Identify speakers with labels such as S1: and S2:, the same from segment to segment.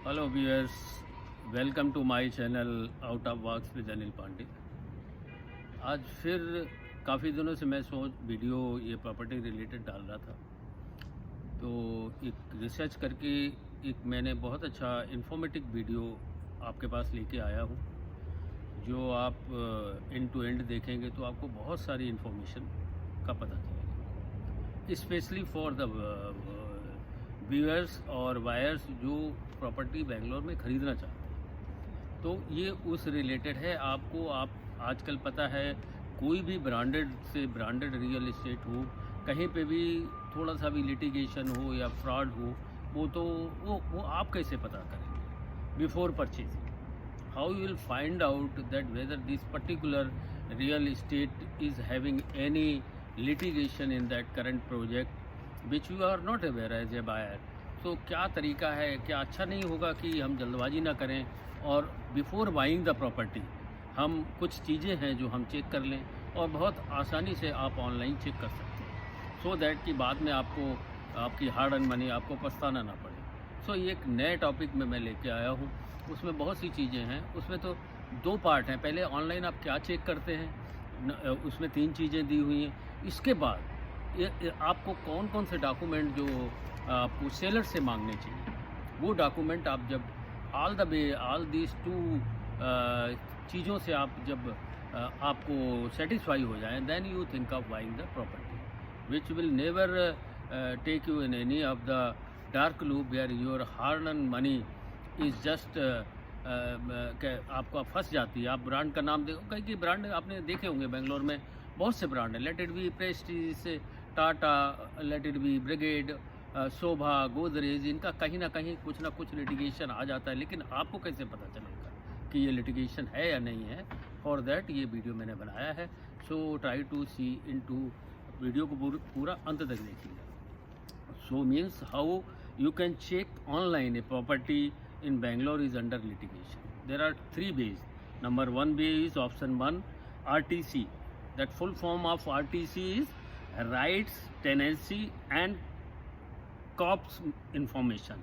S1: Hello viewers, welcome to my channel out of box with Anil Pandey. आज फिर काफ़ी दिनों से मैं वीडियो ये प्रॉपर्टी रिलेटेड डाल रहा था, तो एक रिसर्च करके एक मैंने बहुत अच्छा इन्फॉर्मेटिव वीडियो आपके पास लेके आया हूँ, जो आप एंड टू एंड देखेंगे तो आपको बहुत सारी इन्फॉर्मेशन का पता चलेगा, स्पेशली फॉर द व्यूअर्स और बायर्स जो प्रॉपर्टी बेंगलोर में ख़रीदना चाहते हैं। तो ये उस रिलेटेड है। आपको आप आजकल पता है, कोई भी ब्रांडेड से ब्रांडेड रियल इस्टेट हो, कहीं पे भी थोड़ा सा भी लिटिगेशन हो या फ्रॉड हो, वो आप कैसे पता करेंगे before purchasing? How you will find out that whether this particular real estate is having any litigation in that current project which you are not aware as a buyer? तो क्या तरीका है? क्या अच्छा नहीं होगा कि हम जल्दबाजी ना करें और बिफोर बाइंग द प्रॉपर्टी हम कुछ चीज़ें हैं जो हम चेक कर लें, और बहुत आसानी से आप ऑनलाइन चेक कर सकते हैं, सो दैट कि बाद में आपको आपकी हार्ड अर्न मनी आपको पछताना ना पड़े। सो ये एक नए टॉपिक में मैं लेके आया हूँ, उसमें बहुत सी चीज़ें हैं। उसमें तो दो पार्ट हैं। पहले ऑनलाइन आप क्या चेक करते हैं, उसमें 3 चीज़ें दी हुई हैं। इसके बाद आपको कौन कौन से डॉक्यूमेंट जो आपको सेलर से मांगने चाहिए, वो डॉक्यूमेंट आप जब ऑल दीज 2 चीज़ों से आप जब आपको सेटिस्फाई हो जाएं, then you think of buying the property which will never take you in any of the dark loop where your hard earn money is just आपका फंस जाती है। आप ब्रांड का नाम देखो, कई ब्रांड आपने देखे होंगे बेंगलोर में, बहुत से ब्रांड हैं। Let it be Prestige, Tata, let it be Brigade, Sobha, Godrej, इनका कहीं ना कहीं कुछ ना कुछ लिटिगेशन आ जाता है, लेकिन आपको कैसे पता चलेगा कि ये लिटिगेशन है या नहीं है? फॉर दैट ये वीडियो मैंने बनाया है। So try to see into video को पूरा अंत तक देखिएगा। So means how you can check online a property in Bangalore is under litigation. There are 3 ways. Number 1 way is option 1, RTC. That full form of RTC is rights, tenancy and corpus information.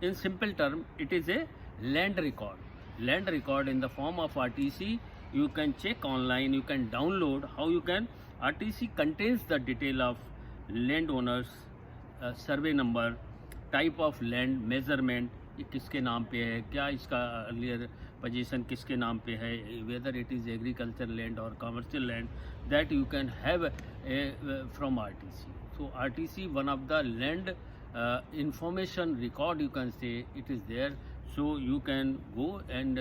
S1: In simple term, it is a land record. Land record in the form of RTC. You can check online, you can download. How you can? RTC contains the detail of landowners, survey number, type of land, measurement, ये किसके नाम पे है, क्या इसका earlier position किसके नाम पे है, whether it is agriculture land और commercial land, that you can have from RTC. So RTC one of the land information record, you can say it is there. So you can go and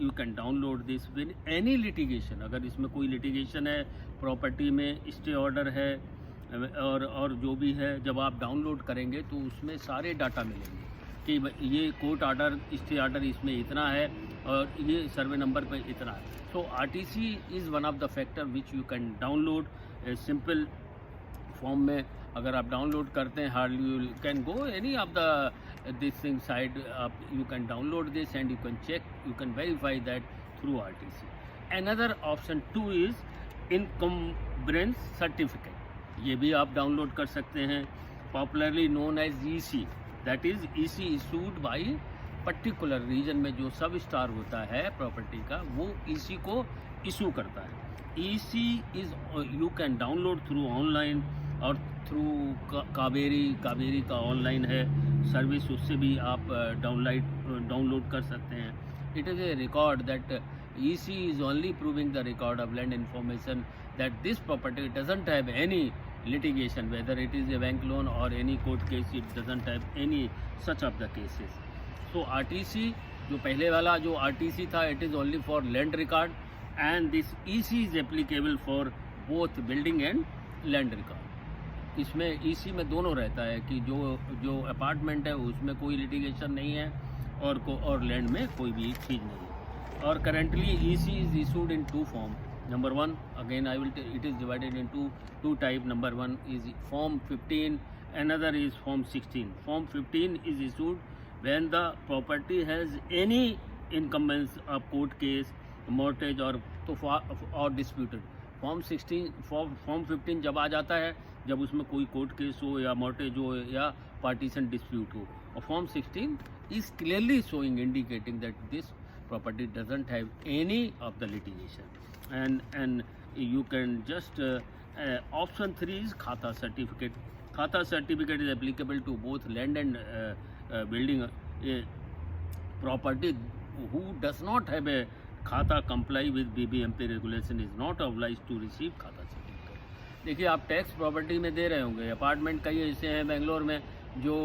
S1: you can download this with any litigation. अगर इसमें कोई litigation है, property में stay order है और जो भी है, जब आप डाउनलोड करेंगे तो उसमें सारे डाटा मिलेंगे कि ये कोर्ट ऑर्डर, स्टे ऑर्डर इसमें इतना है और ये सर्वे नंबर पे इतना है. So RTC is one of the factor which you can download simple form में. अगर आप डाउनलोड करते हैं, hardly you can go any of the this thing side, आप you can download this and you can check, you can verify that through RTC. Another option 2 is encumbrance certificate. ये भी आप download कर सकते हैं, popularly known as EC. That is EC issued by particular reason में जो सब star होता है प्रॉपर्टी का, वो ईसी को इशू करता है. EC is you can download through online और थ्रू कावेरी का ऑनलाइन है सर्विस, उससे भी आप डाउनलोड कर सकते हैं. It is A record that EC is only proving the record of land information that this property doesn't have any litigation, whether it is a bank loan or any court case, it doesn't have any such of the cases. So RTC जो पहले वाला जो RTC था, it is only for land record, and this EC is applicable for both building and land record. इसमें EC में दोनों रहता है कि जो अपार्टमेंट है उसमें कोई लिटिगेशन नहीं है और लैंड में कोई भी चीज़ नहीं है. और currently EC is issued in 2 form. Number 1, again it is divided into 2 type. Number 1 is Form 15, another is Form 16. Form 15 is issued when the property has any incumbents of court case, mortgage or disputed. Form 15 जब आ जाता है जब उसमें कोई court case हो या mortgage हो या पार्टीशन डिस्प्यूट हो। और form 16 is clearly showing indicating that this property doesn't have any of the litigation and you can just option 3 is khata certificate. Khata certificate is applicable to both land and building property who does not have a खाता comply with BBMP regulation is not obliged to receive खाता certificate. देखिए आप tax property में दे रहे होंगे, apartment कई ऐसे हैं बेंगलोर में जो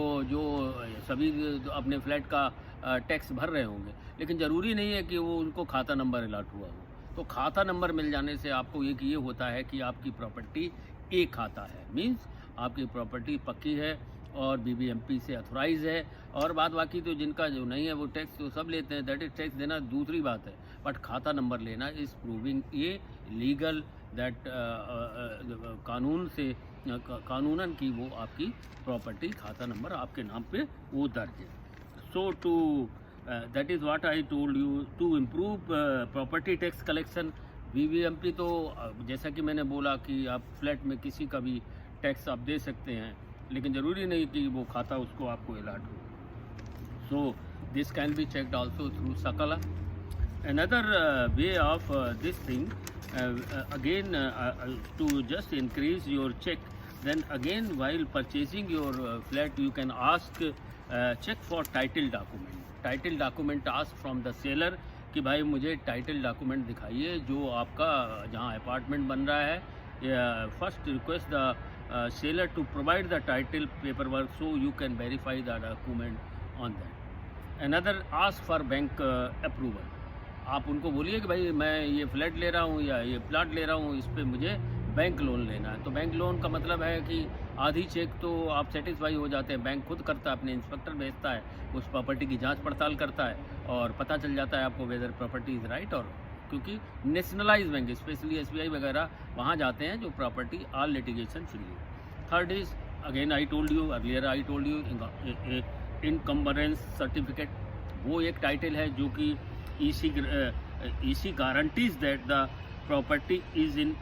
S1: सभी अपने फ्लैट का टैक्स भर रहे होंगे, लेकिन ज़रूरी नहीं है कि वो उनको खाता नंबर अलॉट हुआ हो। तो खाता नंबर मिल जाने से आपको एक ये होता है कि आपकी प्रॉपर्टी एक खाता है, मीन्स आपकी प्रॉपर्टी पक्की है और BBMP से अथोराइज है। और बात बाकी तो जिनका जो नहीं है वो टैक्स तो सब लेते हैं, दैट इज टैक्स देना दूसरी बात है, बट खाता नंबर लेना इज़ प्रूविंग ये लीगल दैट कानून से कानूनन की वो आपकी प्रॉपर्टी खाता नंबर आपके नाम पे वो दर्ज है। So to that is what I told you to improve property tax collection. BBMP तो जैसा कि मैंने बोला कि आप फ्लैट में किसी का भी टैक्स आप दे सकते हैं, लेकिन ज़रूरी नहीं कि वो खाता उसको आपको अलॉट हो। So this can be checked also through Sakala. Another way of this thing again to just increase your check, then again while purchasing your flat you can ask check for title document. Title document ask from the seller कि भाई मुझे title document दिखाइए जो आपका जहाँ apartment बन रहा है। First request the seller to provide the title paperwork so you can verify the document on that. Another ask for bank approval. आप उनको बोलिए कि भाई मैं ये फ्लैट ले रहा हूँ या ये प्लाट ले रहा हूँ, इस पे मुझे बैंक लोन लेना है। तो बैंक लोन का मतलब है कि आधी चेक तो आप सेटिस्फाई हो जाते हैं, बैंक खुद करता है, अपने इंस्पेक्टर भेजता है, उस प्रॉपर्टी की जांच पड़ताल करता है और पता चल जाता है आपको वेदर प्रॉपर्टी इज़ राइट और, क्योंकि नेशनलाइज बैंक स्पेशली SBI वगैरह वहाँ जाते हैं जो प्रॉपर्टी ऑल लिटिगेशन फ्री हो। Third is again I told you earlier, I told you encumbrance certificate. वो एक टाइटल है जो कि EC guarantees that the property is in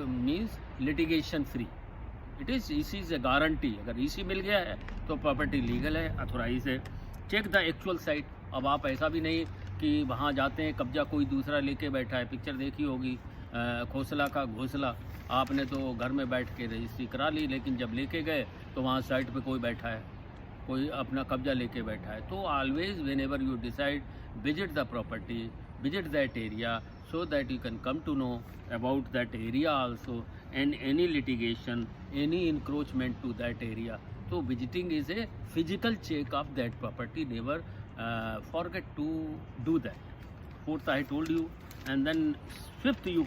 S1: means litigation free. It is EC is a guarantee. अगर EC मिल गया है तो प्रॉपर्टी लीगल है, अथोराइज है। Check the actual site. अब आप ऐसा भी नहीं कि वहाँ जाते हैं कब्जा कोई दूसरा लेके बैठा है। पिक्चर देखी होगी खोसला का घोसला, आपने तो घर में बैठ के रजिस्ट्री करा ली, लेकिन जब लेके गए तो वहाँ साइट पे कोई बैठा है, कोई अपना कब्जा लेके बैठा है। तो always when ever you decide visit the property, visit that area so that you can come to know about that area also and any litigation, any encroachment to that area. So visiting is a physical check of that property. Never forget to do that. Fourth I told you, and then fifth you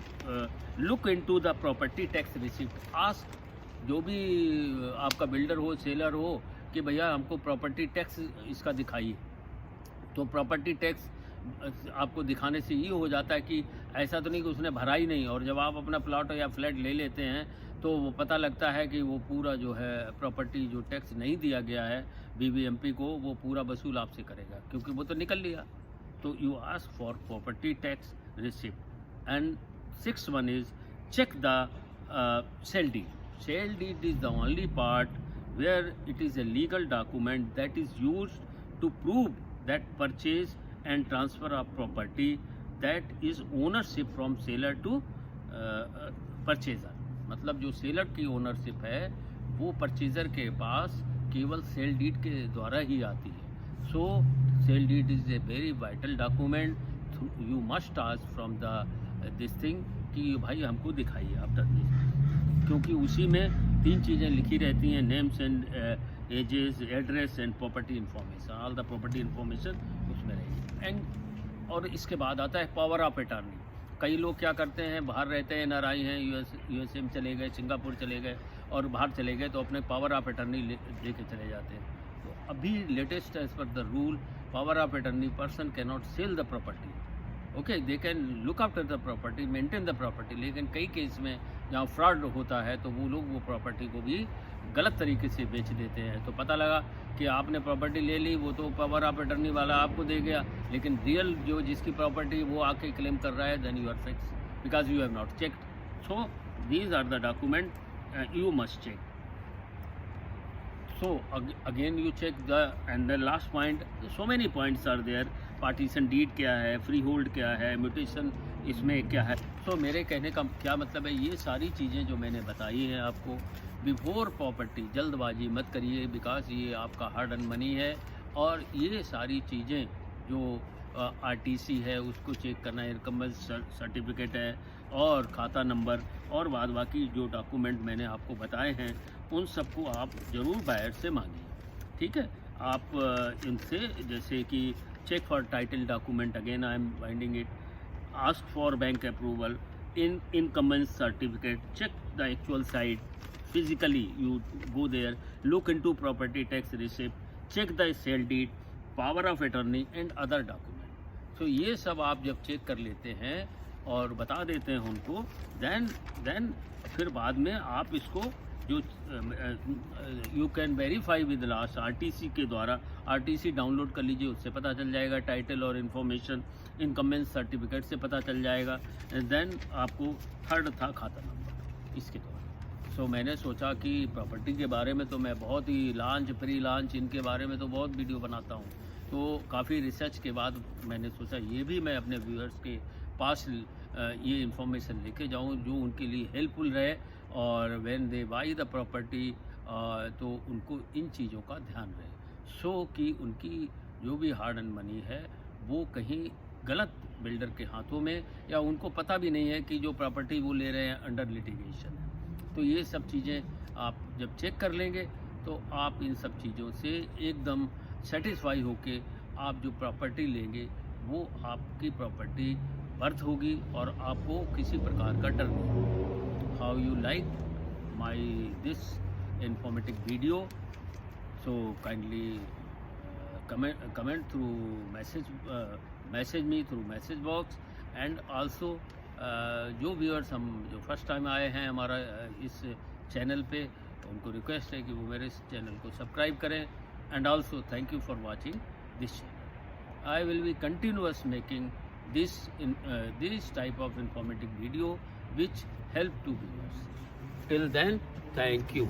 S1: look into the property tax receipt. Ask जो भी आपका builder हो, seller हो कि भैया हमको property tax इसका दिखाइए। तो प्रॉपर्टी टैक्स आपको दिखाने से ये हो जाता है कि ऐसा तो नहीं कि उसने भरा ही नहीं, और जब आप अपना प्लॉट या फ्लैट ले लेते हैं तो वो पता लगता है कि वो पूरा जो है प्रॉपर्टी जो टैक्स नहीं दिया गया है BBMP को, वो पूरा वसूल आपसे करेगा क्योंकि वो तो निकल लिया। तो you ask for property tax receipt. And six one is check the sale deed. Sale deed is the only part where it is a legal document that is used to prove that purchase and transfer of property that is ownership from seller to purchaser। मतलब जो seller की ownership है वो purchaser के पास केवल sale deed के द्वारा ही आती है। So sale deed is a very vital document. You must ask from the this thing कि भाई हमको दिखाइए आफ्टर दिस, क्योंकि उसी में तीन चीज़ें लिखी रहती हैं, names and ages, address and property information. All the property information उसमें रहेगी। एंड और इसके बाद आता है पावर ऑफ अटॉर्नी। कई लोग क्या करते हैं, बाहर रहते हैं, NRI हैं, USA में चले गए, सिंगापुर चले गए और बाहर चले गए तो अपने पावर ऑफ अटॉर्नी लेके चले जाते हैं। तो अभी latest as per the rule power of attorney person can not sell the property. Okay, they can look after the property, maintain the property, लेकिन कई केस में जहाँ फ्रॉड होता है तो वो लोग वो प्रॉपर्टी को भी गलत तरीके से बेच देते हैं। तो पता लगा कि आपने प्रॉपर्टी ले ली, वो तो पावर ऑफ अटॉर्नी वाला आपको दे गया, लेकिन रियल जो जिसकी प्रॉपर्टी वो आके क्लेम कर रहा है, then you are fix because you have not checked. So these are the document you must check. So again you check the, and the last point, so many points are there. Partition deed क्या है, free hold क्या है, mutation इसमें क्या है. सो मेरे कहने का क्या मतलब है, ये सारी चीज़ें जो मैंने बताई हैं आपको, बिफोर प्रॉपर्टी जल्दबाजी मत करिए, बिकॉज ये आपका हार्ड अर्न मनी है. और ये सारी चीज़ें जो आरटीसी है उसको चेक करना, इनकम सर्टिफिकेट है और खाता नंबर और बाद बाकी जो डॉक्यूमेंट मैंने आपको बताए हैं उन सबको आप ज़रूर बायर से मांगिए. ठीक है, आप इनसे, जैसे कि check for title document, again I am finding it, ask for bank approval, in incumbents certificate, check the actual site, physically you go there, look into property tax receipt, check the sale deed, power of attorney and other document. So ये सब आप जब check कर लेते हैं और बता देते हैं उनको, then फिर बाद में आप इसको जो you can verify with last RTC के द्वारा. आरटीसी डाउनलोड कर लीजिए, उससे पता चल जाएगा टाइटल और इन्फॉर्मेशन, इनकमेंस सर्टिफिकेट से पता चल जाएगा. देन आपको थर्ड था खाता नंबर इसके द्वारा. सो मैंने सोचा कि प्रॉपर्टी के बारे में तो मैं बहुत ही लॉन्च, प्री लॉन्च, इनके बारे में तो बहुत वीडियो बनाता हूँ. तो काफ़ी रिसर्च के बाद मैंने सोचा ये भी मैं अपने व्यूअर्स के पास ये इन्फॉर्मेशन लेके जाऊँ जो उनके लिए हेल्पफुल रहे. और when they by the property तो उनको इन चीज़ों का ध्यान रहे, सो कि उनकी जो भी हार्ड एंड मनी है वो कहीं गलत बिल्डर के हाथों में, या उनको पता भी नहीं है कि जो प्रॉपर्टी वो ले रहे हैं अंडर लिटिगेशन है. तो ये सब चीज़ें आप जब चेक कर लेंगे तो आप इन सब चीज़ों से एकदम सेटिस्फाई होके आप जो प्रॉपर्टी लेंगे वो आपकी प्रॉपर्टी वर्थ होगी और आपको किसी प्रकार का डर नहीं होगा. How you like my this informative video, so kindly comment through message me through message box. And also जो व्यूअर्स हम जो फर्स्ट टाइम आए हैं हमारा इस चैनल पे, उनको रिक्वेस्ट है कि वो मेरे इस चैनल को सब्सक्राइब करें. And also thank you for watching this channel. I will be continuous making this type of informative video which help to viewers. Till then, thank you.